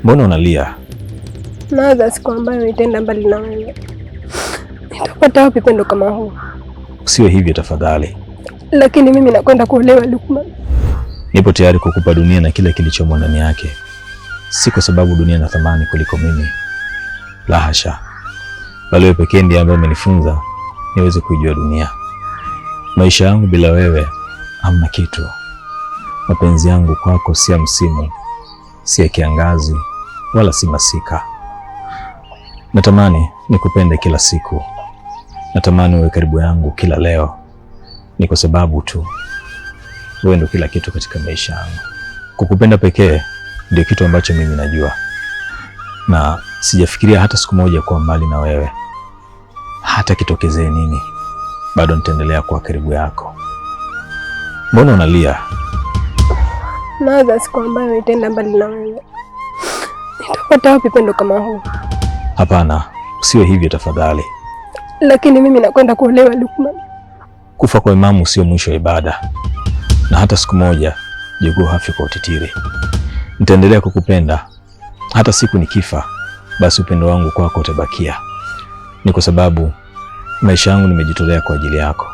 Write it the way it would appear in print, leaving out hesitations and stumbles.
Mbona unalia? Nawaza siku ambayo nitaenda mbali na wewe. Nitapata wapi pendo kama huu? Usiwe hivyo tafadhali. Lakini mimi nakwenda kuolewa Lukman. Nipo tayari kukupa dunia na kile kilichomo ndani yake. Si kwa sababu dunia ina thamani kuliko mimi. La hasha. Bali wewe pekee ndiye ambaye umenifunza niweze kuijua dunia. Maisha yangu bila wewe hamna kitu. Mapenzi yangu kwako si ya msimu, si ya kiangazi, wala si masika. Natamani nikupende kila siku. Natamani uwe karibu yangu kila leo. Ni kwa sababu tu wewe ndio kila kitu katika maisha yangu. Kukupenda pekee ndio kitu ambacho mimi najua. Na sijafikiria hata siku moja kuwa mbali na wewe. Hata kitokezee nini, bado nitaendelea kuwa karibu yako. Mbona unalia? Nawaza siku ambayo nitaenda mbali na wewe. Nitapata wapi pendo kama huu? Hapana, usiwe hivyo tafadhali. Lakini mimi nakwenda kuolewa Lukman. Kufa kwa imamu sio mwisho wa ibada. Na hata siku moja jogoo hafi kwa utitiri. Nitaendelea kukupenda. Hata siku nikifa, basi upendo wangu kwako utabakia. Ni kwa sababu maisha yangu nimejitolea kwa ajili yako.